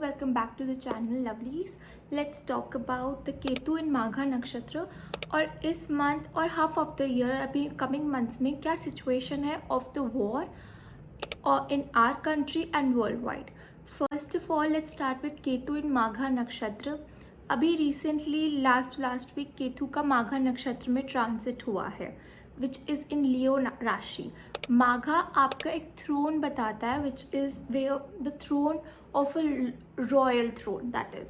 welcome back to the channel Lovelies. Let's talk about the Ketu in Magha नक्षत्र और इस month और हाफ ऑफ द ईयर अभी coming months में क्या सिचुएशन है ऑफ द वॉर और in our country and worldwide. First of all let's start with Ketu in Magha nakshatra. अभी रिसेंटली लास्ट वीक केतु का माघा नक्षत्र में ट्रांसिट हुआ है विच इज़ इन लियो राशि. माघा आपका एक थ्रोन बताता है which is the throne of a royal throne, that is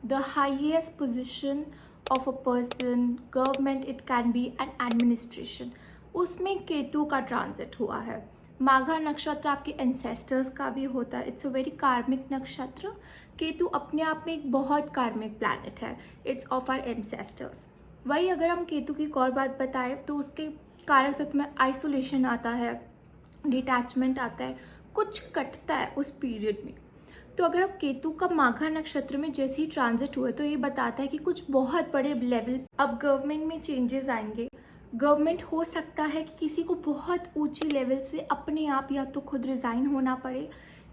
the highest position of a person, government, it can be an administration. उसमें केतु का ट्रांजिट हुआ है. माघा नक्षत्र आपके एंसेस्टर्स का भी होता है. इट्स अ वेरी कार्मिक नक्षत्र. केतु अपने आप में एक बहुत कार्मिक प्लैनेट है. It's of our ancestors. वही अगर हम केतु की एक और बात बताएं तो उसके कारक तत्व में आइसोलेशन आता है, डिटैचमेंट आता है, कुछ कटता है उस पीरियड में. तो अगर आप केतु का माघा नक्षत्र में जैसे ही ट्रांजिट हुए तो ये बताता है कि कुछ बहुत बड़े लेवल अब गवर्नमेंट में चेंजेस आएंगे. गवर्नमेंट हो सकता है कि किसी को बहुत ऊंची लेवल से अपने आप या तो खुद रिज़ाइन होना पड़े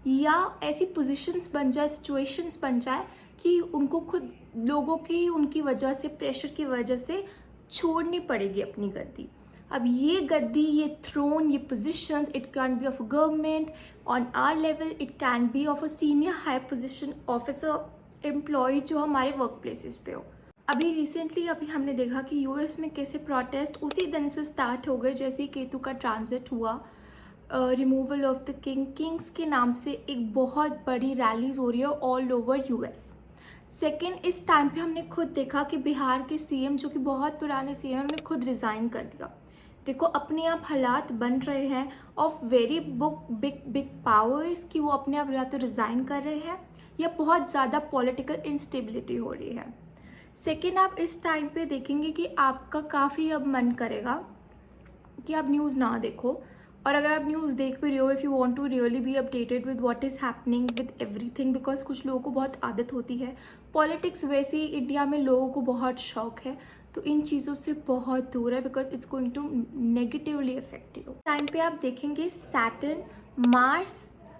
या ऐसी पोजीशंस बन जाए, सिचुएशंस बन जाए कि उनको खुद लोगों की उनकी वजह से, प्रेशर की वजह से छोड़नी पड़ेगी अपनी गद्दी. अब ये गद्दी, ये थ्रोन, ये positions, it can be of a government on our level, it can be of a senior high position officer, employ जो हमारे वर्क प्लेसेस पे हो. अभी रिसेंटली हमने देखा कि यूएस में कैसे प्रोटेस्ट उसी दिन से स्टार्ट हो गए जैसे ही केतु का ट्रांजिट हुआ. रिमूवल ऑफ द किंग्स के नाम से एक बहुत बड़ी रैलीज हो रही है ऑल ओवर यूएस. सेकेंड, इस टाइम पे हमने खुद देखा कि बिहार के सीएम जो कि बहुत पुराने सीएम हैं उन्होंने खुद रिज़ाइन कर दिया. देखो अपने आप हालात बन रहे हैं ऑफ वेरी बिग पावर्स कि वो अपने आप या तो रिज़ाइन कर रहे हैं या बहुत ज़्यादा पॉलिटिकल इंस्टेबिलिटी हो रही है. सेकेंड, आप इस टाइम पे देखेंगे कि आपका काफ़ी अब मन करेगा कि आप न्यूज़ ना देखो. और अगर आप न्यूज़ देख भी रहे हो, if you want to really be updated with what is happening with everything, because कुछ लोगों को बहुत आदत होती है पॉलिटिक्स. वैसे ही इंडिया में लोगों को बहुत शौक है तो इन चीज़ों से बहुत दूर है because it's going to negatively affect you. Time पे आप देखेंगे Saturn, Mars,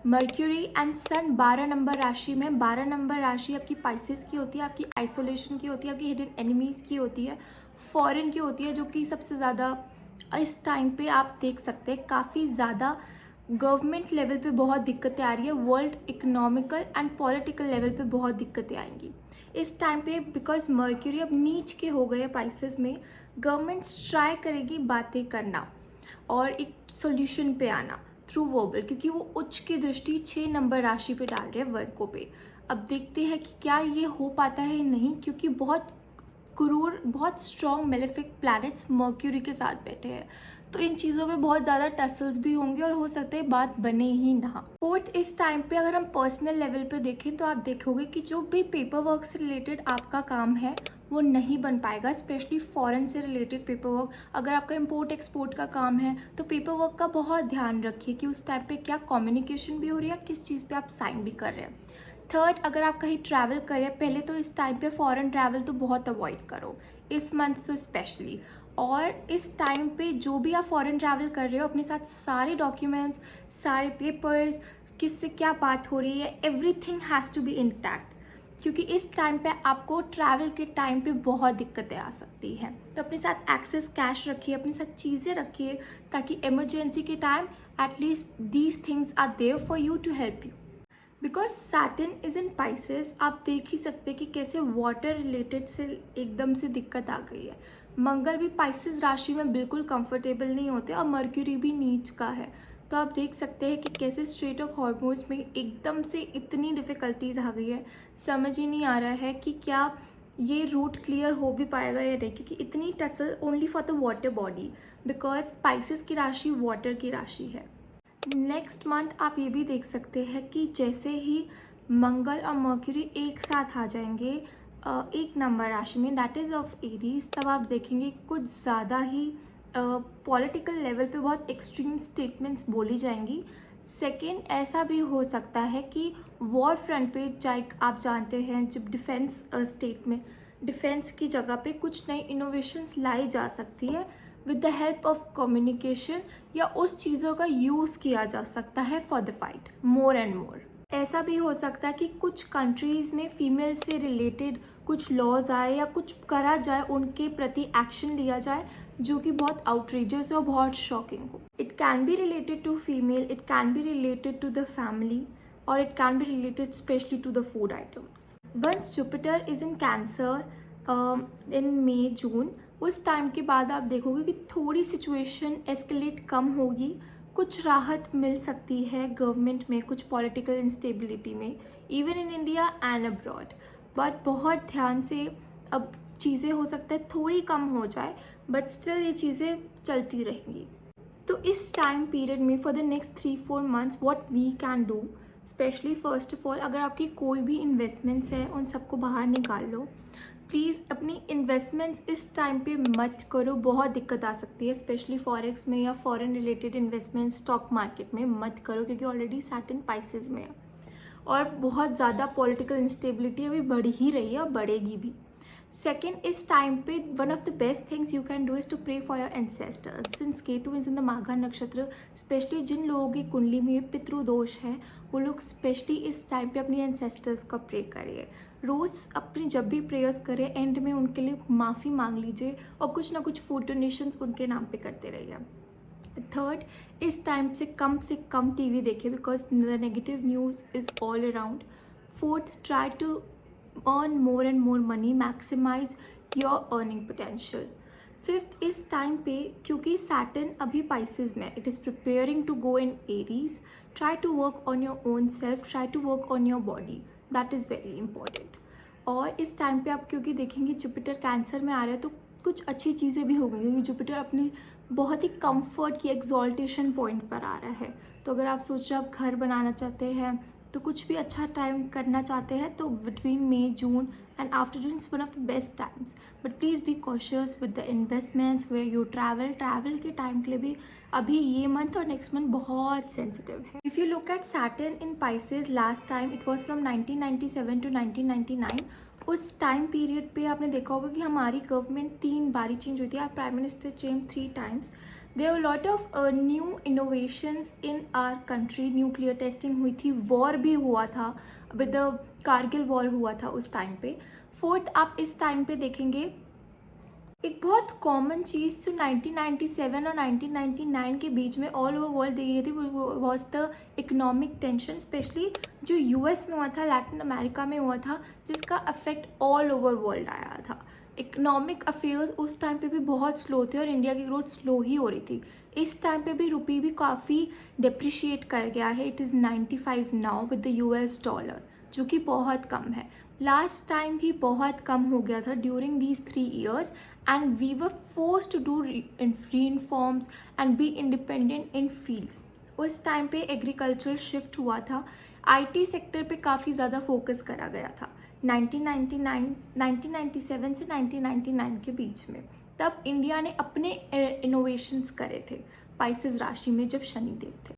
Mercury and sun 12 number राशि में. 12 नंबर राशि आपकी पाइसेस की होती है, आपकी आइसोलेशन की होती है, आपकी हिडन एनिमीज़ की होती है, फॉरेन की होती है, जो कि सबसे ज़्यादा इस टाइम पे आप देख सकते हैं काफ़ी ज़्यादा गवर्नमेंट लेवल पे बहुत दिक्कतें आ रही है. World economical and political level पे बहुत दिक्कतें आएंगी इस टाइम पे बिकॉज मर्क्यूरी अब नीच के हो गए पाइसेस में. गवर्नमेंट्स ट्राई करेगी बातें करना और एक सोल्यूशन पे आना थ्रू वर्बल, क्योंकि वो उच्च की दृष्टि 6 नंबर राशि पे डाल रहे हैं वर्गों पे. अब देखते हैं कि क्या ये हो पाता है नहीं, क्योंकि बहुत क्रूर, बहुत स्ट्रॉन्ग मेलेफिक प्लैनेट्स मर्क्यूरी के साथ बैठे हैं. तो इन चीज़ों में बहुत ज़्यादा टसल्स भी होंगे और हो सकता है बात बने ही ना. फोर्थ, इस टाइम पे अगर हम पर्सनल लेवल पे देखें तो आप देखोगे कि जो भी पेपर वर्क से रिलेटेड आपका काम है वो नहीं बन पाएगा, स्पेशली फॉरेन से रिलेटेड पेपर वर्क. अगर आपका इम्पोर्ट एक्सपोर्ट का काम है तो पेपर वर्क का बहुत ध्यान रखिए कि उस टाइम पे क्या कम्युनिकेशन भी हो रही है, किस चीज़ पे आप साइन भी कर रहे हैं. थर्ड, अगर आप कहीं ट्रैवल करें पहले तो इस टाइम पे फॉरेन ट्रैवल तो बहुत अवॉइड करो इस मंथ तो स्पेशली. और इस टाइम पे जो भी आप फॉरेन ट्रैवल कर रहे हो अपने साथ सारे डॉक्यूमेंट्स, सारे पेपर्स, किससे क्या बात हो रही है, everything has to be intact, क्योंकि इस टाइम पे आपको ट्रैवल के टाइम पे बहुत दिक्कतें आ सकती हैं. तो अपने साथ एक्सेस कैश रखिए, अपने साथ चीज़ें रखिए ताकि इमरजेंसी के time at least these things are there for you to help you. Because Saturn is in Pisces, आप देख ही सकते हैं कि कैसे वाटर रिलेटेड से एकदम से दिक्कत आ गई है. मंगल भी पाइसेस राशि में बिल्कुल कंफर्टेबल नहीं होते और मर्क्यूरी भी नीच का है. तो आप देख सकते हैं कि कैसे स्ट्रेट ऑफ हॉर्मोन्स में एकदम से इतनी डिफ़िकल्टीज आ गई है. समझ ही नहीं आ रहा है कि क्या ये रूट क्लियर हो भी पाएगा या नहीं, क्योंकि इतनी tussle only for the water body, because Pisces की राशि वाटर की राशि है. नेक्स्ट मंथ आप ये भी देख सकते हैं कि जैसे ही मंगल और मर्क्यूरी एक साथ आ जाएंगे एक नंबर राशि में, दैट इज़ ऑफ एरीज, तब आप देखेंगे कि कुछ ज़्यादा ही पॉलिटिकल लेवल पे बहुत एक्सट्रीम स्टेटमेंट्स बोली जाएंगी. सेकेंड, ऐसा भी हो सकता है कि वॉर फ्रंट पे, चाहे आप जानते हैं जब डिफेंस स्टेट में डिफेंस की जगह पे कुछ नई इनोवेशंस लाई जा सकती है with the help of communication, या उस चीज़ों का यूज़ किया जा सकता है for the fight more and more. ऐसा भी हो सकता है कि कुछ कंट्रीज़ में फीमेल से रिलेटेड कुछ लॉज आए या कुछ करा जाए, उनके प्रति एक्शन लिया जाए जो कि बहुत आउटरीजियस है और बहुत शॉकिंग हो. It can be related to female, it can be related to the family, और it can be related specially to the food items. Once Jupiter is in Cancer in May June, उस time के बाद आप देखोगे कि थोड़ी situation escalate कम होगी, कुछ राहत मिल सकती है गवर्नमेंट में, कुछ पॉलिटिकल इंस्टेबिलिटी में, even in India and abroad. But बहुत ध्यान से, अब चीज़ें हो सकता है थोड़ी कम हो जाए, बट स्टिल ये चीज़ें चलती रहेंगी. तो इस टाइम पीरियड में for the next 3-4 months what we can do, especially first of all अगर आपकी कोई भी इन्वेस्टमेंट्स है उन सबको बाहर निकाल लो. प्लीज़ अपनी इन्वेस्टमेंट्स इस टाइम पे मत करो, बहुत दिक्कत आ सकती है, स्पेशली फॉरेक्स में या foreign related investment stock market में मत करो, क्योंकि ऑलरेडी सैटर्न पाइसेस में है और बहुत ज़्यादा पॉलिटिकल इंस्टेबिलिटी अभी बढ़ ही रही है और बढ़ेगी भी. Second, इस टाइम पे one of the best things you can do is to pray for your ancestors. Since Ketu is in the Magha nakshatra, specially जिन लोगों की कुंडली में पितृदोष है वो लोग स्पेशली इस टाइम पे अपनी एंसेस्टर्स का प्रे करिए. रोज़ अपनी जब भी प्रेयर्स करें एंड में उनके लिए माफ़ी मांग लीजिए और कुछ ना कुछ फूड डोनेशंस उनके नाम पे करते रहिए. थर्ड, इस टाइम से कम टीवी देखिए because the negative news is all around. Fourth, try to earn more and more money, maximize your earning potential. Fifth, इस टाइम पे क्योंकि सैटर्न अभी पाइसेस में, it is preparing to go in Aries, try to work on your own self, try to work on your body, that is very important. और इस time पे आप क्योंकि देखेंगे जुपिटर कैंसर में आ रहा है तो कुछ अच्छी चीज़ें भी हो गई, क्योंकि जुपिटर अपने बहुत ही कंफर्ट की एक्सॉल्टेशन पॉइंट पर आ रहा है. तो अगर आप सोच रहे हो आप घर बनाना चाहते हैं तो कुछ भी अच्छा टाइम करना चाहते हैं तो between May June and after June it's one of the best times. But please be cautious with the investments where you travel के टाइम के लिए भी अभी ये मंथ और नेक्स्ट मंथ बहुत सेंसिटिव है. If you look at Saturn in Pisces, last time it was from 1997 to 1999. उस टाइम पीरियड पे आपने देखा होगा कि हमारी गवर्नमेंट 3 बारी चेंज हुई थी, our prime minister change 3 times. There lot of new innovations in our country. Nuclear testing हुई थी, वॉर भी हुआ था, विद द कारगिल वॉर हुआ था उस टाइम पे. फोर्थ, आप इस टाइम पे देखेंगे एक बहुत कॉमन चीज़ जो 1997 और 1999 के बीच में ऑल ओवर वर्ल्ड देखी गई थी was the economic tension, specially जो यूएस में हुआ था, लैटिन अमेरिका में हुआ था, जिसका अफेक्ट ऑल ओवर वर्ल्ड आया था. इकोनॉमिक अफेयर्स उस टाइम पे भी बहुत स्लो थे और इंडिया की ग्रोथ स्लो ही हो रही थी. इस टाइम पे भी रुपी भी काफ़ी डिप्रिशिएट कर गया है. It is 95 now with the US dollar, जो कि बहुत कम है. लास्ट टाइम भी बहुत कम हो गया था during these 3 years and we were forced to do reforms and be independent in fields. उस टाइम पे एग्रीकल्चर शिफ्ट हुआ था, आईटी सेक्टर पे काफ़ी ज़्यादा फोकस करा गया था 1997 से 1999 के बीच में. तब इंडिया ने अपने इनोवेशंस करे थे पाइसेस राशि में जब शनिदेव थे.